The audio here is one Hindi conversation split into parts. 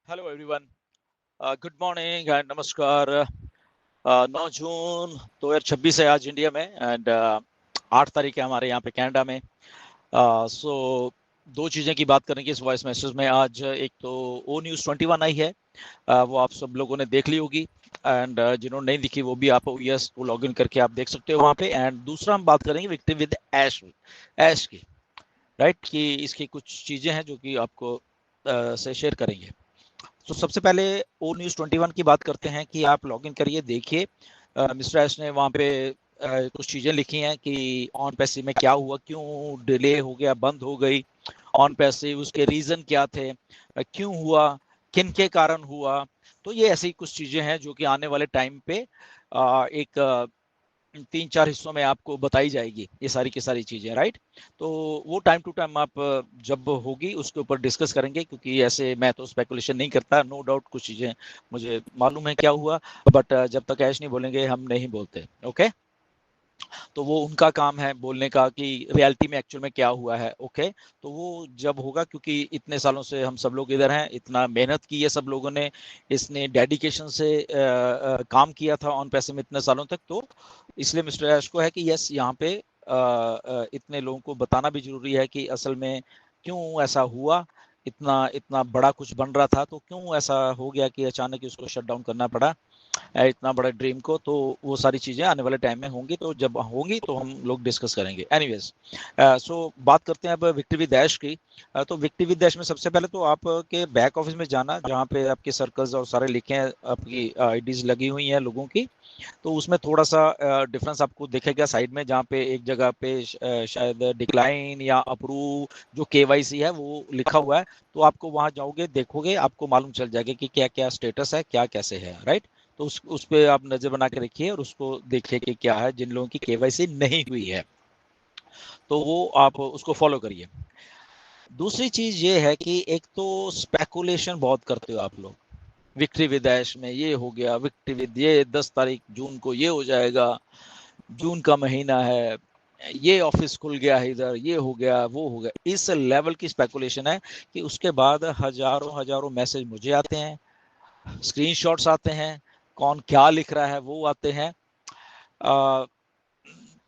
Hello everyone, good morning and नमस्कार। 9 जून 2026 है आज इंडिया में एंड 8 तारीख है हमारे यहाँ पे कनाडा में। सो दो चीज़ें की बात करेंगे इस वॉइस मैसेज में आज। एक तो ओ न्यूज़ 21 आई है, वो आप सब लोगों ने देख ली होगी एंड जिन्होंने नहीं दिखी वो भी आप यस वो लॉग इन करके आप देख सकते हो वहाँ पे। एंड दूसरा हम बात करेंगे विक्ट्री विद ऐश ऐश की, राइट, कि इसकी कुछ चीज़ें हैं जो कि आपको से शेयर करेंगे। तो सबसे पहले ओ न्यूज़ 21 की बात करते हैं कि आप लॉगिन करिए, देखिए मिस्टर एस ने वहाँ पे कुछ चीज़ें लिखी हैं कि ऑन पैसिव में क्या हुआ, क्यों डिले हो गया, बंद हो गई ऑन पैसिव, उसके रीज़न क्या थे, क्यों हुआ, किन के कारण हुआ। तो ये ऐसी कुछ चीज़ें हैं जो कि आने वाले टाइम पे एक 3-4 हिस्सों में आपको बताई जाएगी ये सारी की सारी चीज़ें, राइट। तो वो टाइम टू टाइम आप जब होगी उसके ऊपर डिस्कस करेंगे, क्योंकि ऐसे मैं तो स्पेकुलेशन नहीं करता। नो डाउट कुछ चीज़ें मुझे मालूम है क्या हुआ, बट जब तक ऐश नहीं बोलेंगे हम नहीं बोलते, ओके। तो वो उनका काम है बोलने का कि रियलिटी में एक्चुअल में क्या हुआ है, ओके। तो वो जब होगा, क्योंकि इतने सालों से हम सब लोग इधर हैं, इतना मेहनत की है सब लोगों ने, इसने डेडिकेशन से काम किया था ऑन पैसे में इतने सालों तक। तो इसलिए मिस्टर ऐश को है कि यस यहाँ पे इतने लोगों को बताना भी जरूरी है कि असल में क्यों ऐसा हुआ। इतना इतना बड़ा कुछ बन रहा था तो क्यों ऐसा हो गया कि अचानक उसको शट डाउन करना पड़ा इतना बड़ा ड्रीम को। तो वो सारी चीज़ें आने वाले टाइम में होंगी, तो जब होंगी तो हम लोग डिस्कस करेंगे। एनीवेज, सो बात करते हैं अब विक्ट्री विद ऐश की। तो विक्ट्री विद ऐश में सबसे पहले तो आपके बैक ऑफिस में जाना, जहाँ पे आपके सर्कल्स और सारे लिखे हैं, आपकी आईडीज लगी हुई हैं लोगों की। तो उसमें थोड़ा सा डिफरेंस आपको दिखेगा साइड में, जहाँ पे एक जगह पे शायद डिक्लाइन या अप्रूव जो केवाईसी है वो लिखा हुआ है। तो आपको वहाँ जाओगे, देखोगे, आपको मालूम चल जाएगा कि क्या क्या स्टेटस है, क्या कैसे है, राइट। तो उस पे आप नजर बना के रखिए और उसको देखिए कि क्या है जिन लोगों की केवाईसी नहीं हुई है, तो वो आप उसको फॉलो करिए। दूसरी चीज ये है कि एक तो स्पेकुलेशन बहुत करते हो आप लोग। विक्ट्री विद ऐश में ये हो गया, विक्ट्री विद ये 10 तारीख जून को ये हो जाएगा, जून का महीना है, ये ऑफिस खुल गया है इधर, ये हो गया, वो हो गया। इस लेवल की स्पेकुलेशन है कि उसके बाद हजारों हजारों मैसेज मुझे आते हैं, स्क्रीनशॉट्स आते हैं, कौन क्या लिख रहा है वो आते हैं।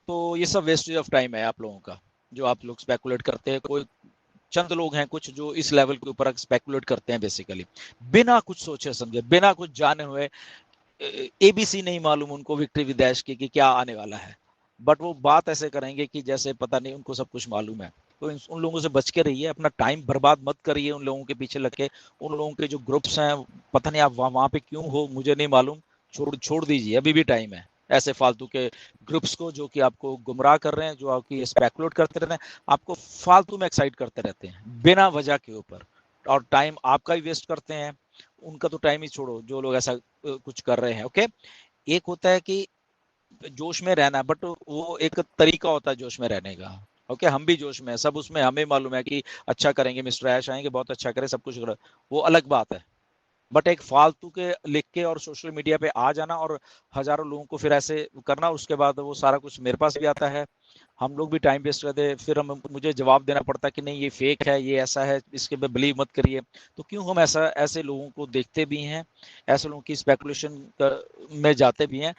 तो ये सब वेस्टेज ऑफ टाइम है आप लोगों का, जो आप लोग स्पेकुलेट करते हैं। कोई चंद लोग हैं कुछ जो इस लेवल के ऊपर स्पेकुलेट करते हैं बेसिकली, बिना कुछ सोचे समझे, बिना कुछ जाने हुए। एबीसी नहीं मालूम उनको विक्ट्री विद ऐश की कि क्या आने वाला है, बट वो बात ऐसे करेंगे कि जैसे पता नहीं उनको सब कुछ मालूम है। तो उन लोगों से बच के रहिए, अपना टाइम बर्बाद मत करिए उन लोगों के पीछे लग के। उन लोगों के जो ग्रुप्स हैं, पता नहीं आप वहाँ पे क्यों हो, मुझे नहीं मालूम। छोड़ छोड़ दीजिए, अभी भी टाइम है ऐसे फालतू के ग्रुप्स को जो कि आपको गुमराह कर रहे हैं, जो आपकी स्पेकुलेट करते रहते हैं, आपको फालतू में एक्साइट करते रहते हैं बिना वजह के ऊपर, और टाइम आपका ही वेस्ट करते हैं। उनका तो टाइम ही छोड़ो जो लोग ऐसा कुछ कर रहे हैं, ओके। एक होता है कि जोश में रहना, बट वो एक तरीका होता है जोश में रहने का, ओके। हम भी जोश में है, सब उसमें हमें मालूम है कि अच्छा करेंगे, मिस्टर ऐश आएंगे बहुत अच्छा करें, सब कुछ करें, वो अलग बात है। बट एक फालतू के लिख के और सोशल मीडिया पे आ जाना और हजारों लोगों को फिर ऐसे करना, उसके बाद वो सारा कुछ मेरे पास भी आता है, हम लोग भी टाइम वेस्ट करते हैं, फिर हम मुझे जवाब देना पड़ता है कि नहीं ये फेक है, ये ऐसा है, इसके पे बिलीव मत करिए। तो क्यों हम ऐसा ऐसे लोगों को देखते भी हैं, ऐसे लोगों की स्पेकुलेशन में जाते भी हैं।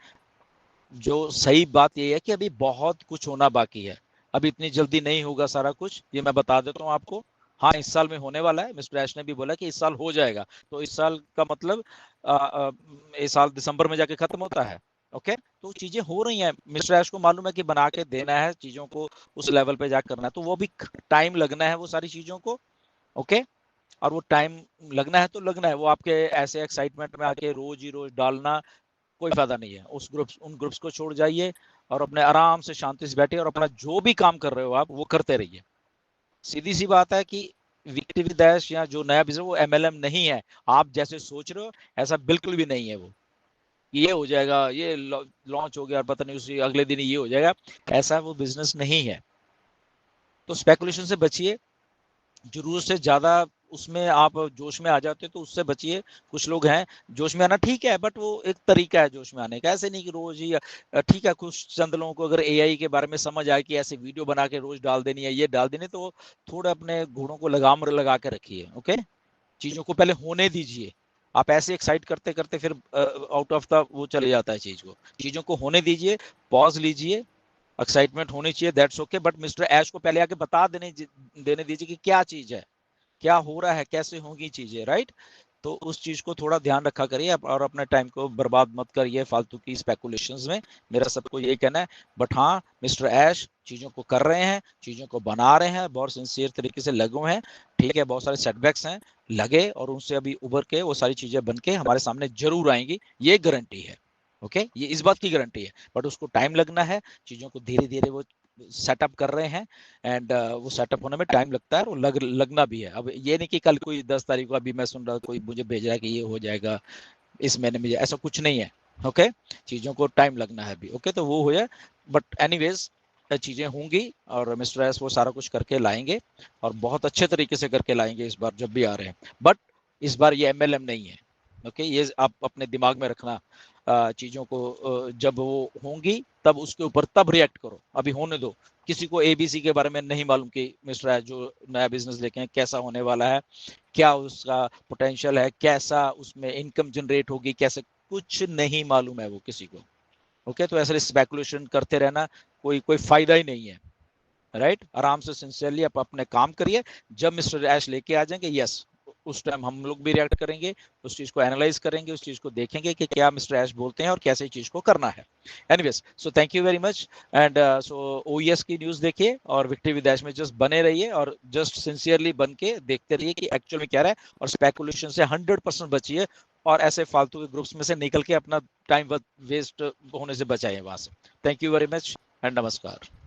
जो सही बात ये है कि अभी बहुत कुछ होना बाकी है, अभी इतनी जल्दी नहीं होगा सारा कुछ, ये मैं बता देता हूँ आपको। हाँ, इस साल में होने वाला है, मिस्टर ऐश ने भी बोला कि इस साल हो जाएगा। तो इस साल का मतलब इस साल दिसंबर में जाके खत्म होता है, ओके। तो चीजें हो रही हैं, मिस्टर ऐश को मालूम है कि बना के देना है चीजों को, उस लेवल पे जाकर करना है, तो वो भी टाइम लगना है वो सारी चीजों को, ओके। और वो टाइम लगना है तो लगना है, वो आपके ऐसे एक्साइटमेंट में आके रोज ही रोज डालना कोई फायदा नहीं है। उन ग्रुप्स को छोड़ जाइए और अपने आराम से शांति से बैठिए और अपना जो भी काम कर रहे हो आप वो करते रहिए। सीधी सी बात है कि विक्ट्री विद ऐश या जो नया बिजनेस वो एमएलएम नहीं है, आप जैसे सोच रहे हो ऐसा बिल्कुल भी नहीं है। वो ये हो जाएगा, ये लॉन्च हो गया और पता नहीं उसी अगले दिन ही ये हो जाएगा, ऐसा वो बिजनेस नहीं है। तो स्पेकुलेशन से बचिए, जरूरत से ज्यादा उसमें आप जोश में आ जाते हो तो उससे बचिए। कुछ लोग हैं जोश में आना ठीक है, बट वो एक तरीका है जोश में आने का, ऐसे नहीं कि रोज ही। ठीक है, कुछ चंद लोगों को अगर एआई के बारे में समझ आए कि ऐसे वीडियो बना के रोज डाल देनी है, ये डाल देनी, तो थोड़ा अपने घोड़ों को लगाम लगा के रखिए, ओके। चीजों को पहले होने दीजिए। आप ऐसे एक्साइट करते करते फिर आउट ऑफ द वो चले जाता है चीज को। चीजों को होने दीजिए, पॉज लीजिए, एक्साइटमेंट होनी चाहिए, दैट्स ओके, बट मिस्टर ऐश को पहले आके बता देने दीजिए कि क्या चीज है, क्या हो रहा है, कैसे होंगी चीजें, राइट। तो उस चीज को थोड़ा ध्यान रखा करिए और अपने टाइम को बर्बाद मत करिए फालतू की स्पेकुलेशंस में। मेरा सबको यही कहना है। बट हाँ, मिस्टर ऐश चीजों को कर रहे हैं, चीजों को बना रहे हैं, बहुत सिंसियर तरीके से लगे हुए हैं। ठीक है, बहुत सारे सेटबैक्स हैं, लगे और उनसे अभी उभर के वो सारी चीजें बन के हमारे सामने जरूर आएंगी, ये गारंटी है। ओके, ये इस बात की गारंटी है, बट उसको टाइम लगना है। चीजों को धीरे धीरे वो सेटअप कर रहे हैं एंड वो सेटअप होने में टाइम लगता है और लगना भी है। अब ये नहीं कि कल कोई 10 तारीख को, अभी मैं सुन रहा कोई मुझे भेज रहा है कि ये हो जाएगा इस महीने में, ऐसा कुछ नहीं है। ओके, चीजों को टाइम लगना है अभी। ओके, तो वो हो जाए, बट एनीवेज चीजें होंगी और मिस्टर एस वो सारा कुछ करके लाएंगे और बहुत अच्छे तरीके से करके लाएंगे इस बार जब भी आ रहे हैं। बट इस बार ये एमएलएम नहीं है। ओके, ये आप अपने दिमाग में रखना। चीजों को जब वो होंगी तब उसके ऊपर तब रिएक्ट करो, अभी होने दो। किसी को एबीसी के बारे में नहीं मालूम कि मिस्टर जो नया बिजनेस लेके हैं कैसा होने वाला है, क्या उसका पोटेंशियल है, कैसा उसमें इनकम जनरेट होगी, कैसे, कुछ नहीं मालूम है वो किसी को। ओके, तो ऐसे स्पेकुलेशन करते रहना कोई कोई फायदा ही नहीं है, राइट। आराम से सिंसियरली आप अपने काम करिए। जब मिस्टर ऐश लेके आ जाएंगे, यस, उस टाइम हम लोग भी रिएक्ट करेंगे, उस चीज को एनालाइज करेंगे, उस चीज को देखेंगे कि क्या मिस्टर ऐश बोलते हैं और कैसे चीज को करना है। Anyways, so thank you very much and so ओईएस की न्यूज देखिए और विक्ट्री विद ऐश में जस्ट बने रहिए और जस्ट सिंसियरली बन के देखते रहिए कि एक्चुअल में क्या रहा है, और स्पेकुलेशन से 100% बचिए और ऐसे फालतू के ग्रुप्स में से निकल के अपना टाइम वेस्ट होने से बचाइए वहां से। Thank you very much and नमस्कार।